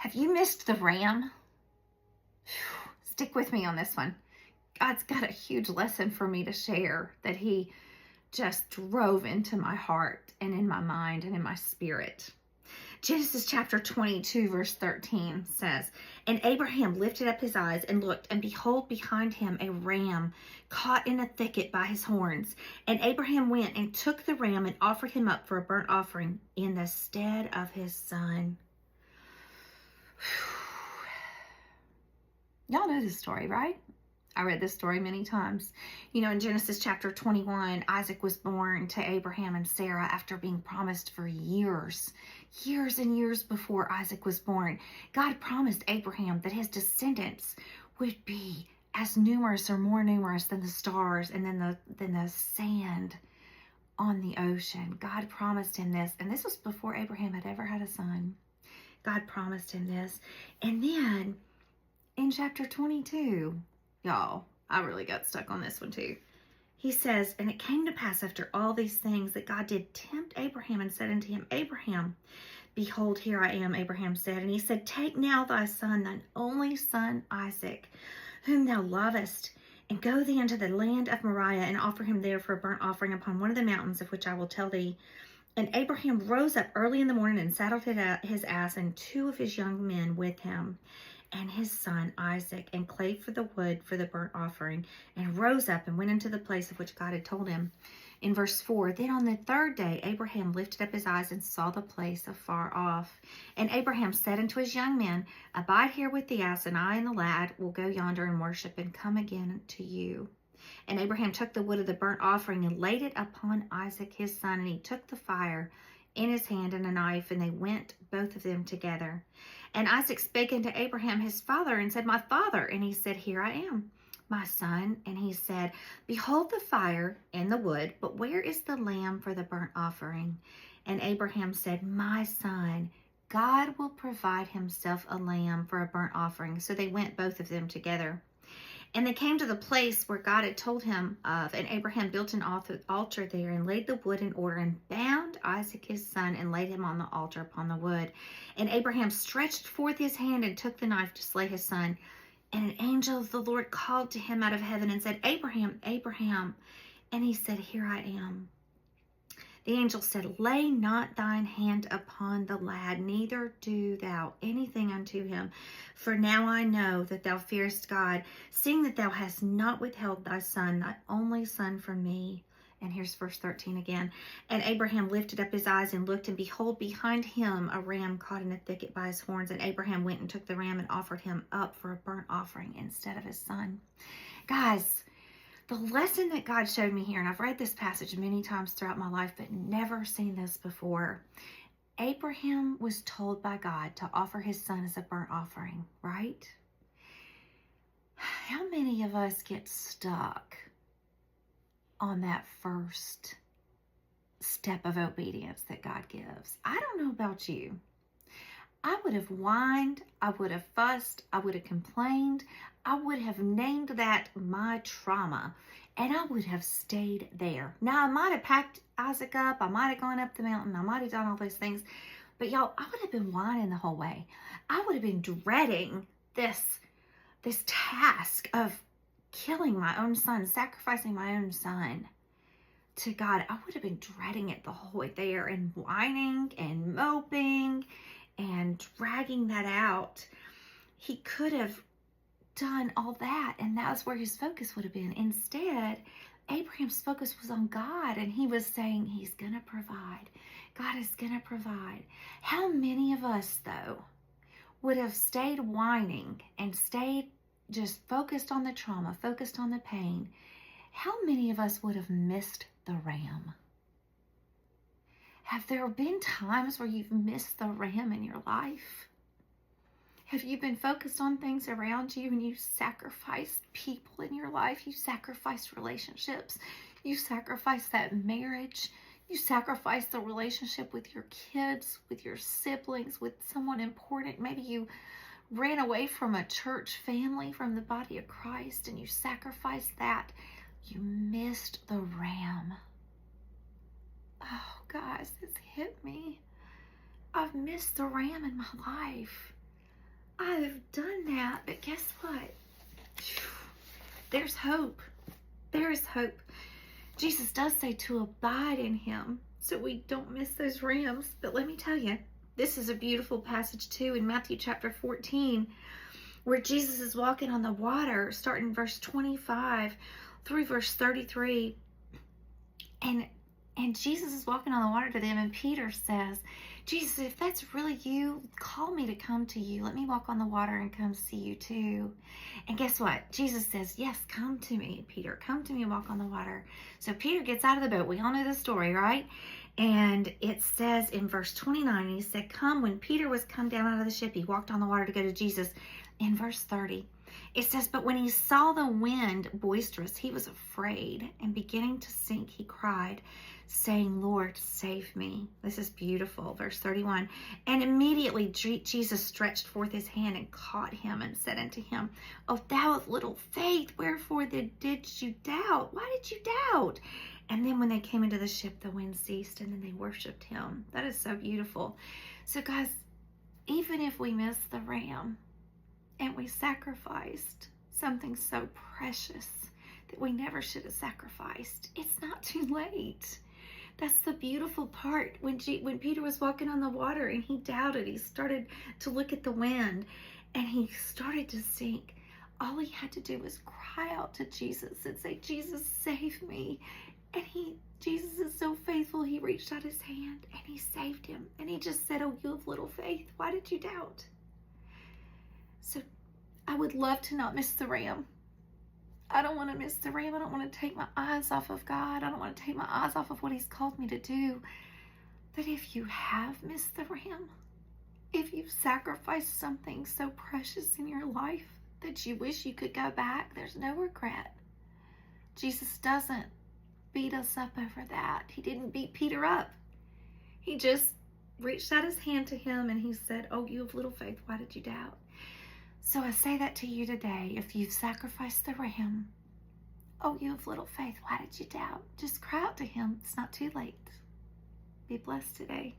Have you missed the ram? Stick with me on this one. God's got a huge lesson for me to share that he just drove into my heart and in my mind and in my spirit. Genesis chapter 22 verse 13 says, "And Abraham lifted up his eyes and looked, and behold, behind him a ram caught in a thicket by his horns. And Abraham went and took the ram and offered him up for a burnt offering in the stead of his son." Y'all know this story, right? I read this story many times. You know, in Genesis chapter 21, Isaac was born to Abraham and Sarah after being promised for years and years before Isaac was born. God promised Abraham that his descendants would be as numerous or more numerous than the stars and than the sand on the ocean. God promised him this, and this was before Abraham had ever had a son. God promised him this. And then in chapter 22, y'all, I really got stuck on this one too. He says, "And it came to pass after all these things that God did tempt Abraham and said unto him, Abraham, behold, here I am, Abraham said. And he said, Take now thy son, thine only son Isaac, whom thou lovest, and go thee unto the land of Moriah, and offer him there for a burnt offering upon one of the mountains of which I will tell thee. And Abraham rose up early in the morning and saddled his ass and 2 of his young men with him, and his son Isaac, and clave for the wood for the burnt offering, and rose up and went into the place of which God had told him." In verse 4, "Then on the 3rd day Abraham lifted up his eyes and saw the place afar off. And Abraham said unto his young men, Abide here with the ass, and I and the lad will go yonder and worship, and come again to you. And Abraham took the wood of the burnt offering and laid it upon Isaac his son, and he took the fire in his hand and a knife, and they went both of them together. And Isaac spake unto Abraham his father, and said, My father. And he said, Here I am, my son. And he said, Behold the fire and the wood, but where is the lamb for the burnt offering? And Abraham said, My son, God will provide himself a lamb for a burnt offering. So they went both of them together. And they came to the place where God had told him of, and Abraham built an altar there, and laid the wood in order, and bound Isaac his son, and laid him on the altar upon the wood. And Abraham stretched forth his hand, and took the knife to slay his son. And an angel of the Lord called to him out of heaven, and said, Abraham, Abraham. And he said, Here I am. The angel said, Lay not thine hand upon the lad, neither do thou anything unto him. For now I know that thou fearest God, seeing that thou hast not withheld thy son, thy only son, from me. And here's verse 13 again. And Abraham lifted up his eyes and looked, and behold, behind him a ram caught in a thicket by his horns. And Abraham went and took the ram and offered him up for a burnt offering instead of his son. Guys, the lesson that God showed me here, and I've read this passage many times throughout my life, but never seen this before. Abraham was told by God to offer his son as a burnt offering, right? How many of us get stuck on that first step of obedience that God gives? I don't know about you. I would have whined, I would have fussed, I would have complained, I would have named that my trauma, and I would have stayed there. Now, I might have packed Isaac up, I might have gone up the mountain, I might have done all those things, but y'all, I would have been whining the whole way. I would have been dreading this task of killing my own son, sacrificing my own son to God. I would have been dreading it the whole way there, and whining and moping and dragging that out. He could have done all that, and that was where his focus would have been. Instead, Abraham's focus was on God, and he was saying he's going to provide. God is going to provide. How many of us, though, would have stayed whining and stayed just focused on the trauma, focused on the pain? How many of us would have missed the ram? Have there been times where you've missed the ram in your life? Have you been focused on things around you and you sacrificed people in your life? You sacrificed relationships. You sacrificed that marriage. You sacrificed the relationship with your kids, with your siblings, with someone important. Maybe you ran away from a church family, from the body of Christ, and you sacrificed that. You missed the ram. Oh, guys, this hit me. I've missed the ram in my life. I've done that, but guess what? There's hope. There is hope. Jesus does say to abide in him so we don't miss those rams. But let me tell you, this is a beautiful passage too in Matthew chapter 14, where Jesus is walking on the water, starting verse 25 through verse 33. And Jesus is walking on the water to them, and Peter says, Jesus, if that's really you, call me to come to you. Let me walk on the water and come see you too. And guess what? Jesus says, yes, come to me, Peter. Come to me and walk on the water. So Peter gets out of the boat. We all know the story, right? And it says in verse 29, he said, come. When Peter was come down out of the ship, he walked on the water to go to Jesus. In verse 30, it says, but when he saw the wind boisterous, he was afraid, and beginning to sink, he cried, saying, Lord, save me. This is beautiful. Verse 31, and immediately Jesus stretched forth his hand and caught him and said unto him, O thou of little faith, wherefore did you doubt? Why did you doubt? And then when they came into the ship, the wind ceased, and then they worshiped him. That is so beautiful. So guys, even if we miss the ram, and we sacrificed something so precious that we never should have sacrificed, it's not too late. That's the beautiful part. When Peter was walking on the water and he doubted, he started to look at the wind and he started to sink. All he had to do was cry out to Jesus and say, Jesus, save me. And Jesus is so faithful. He reached out his hand and he saved him. And he just said, oh, you have little faith. Why did you doubt? So I would love to not miss the ram. I don't want to miss the ram. I don't want to take my eyes off of God. I don't want to take my eyes off of what he's called me to do. But if you have missed the ram, if you've sacrificed something so precious in your life that you wish you could go back, there's no regret. Jesus doesn't beat us up over that. He didn't beat Peter up. He just reached out his hand to him and he said, oh, you have little faith. Why did you doubt? So I say that to you today. If you've sacrificed the ram, oh, you have little faith. Why did you doubt? Just cry out to him. It's not too late. Be blessed today.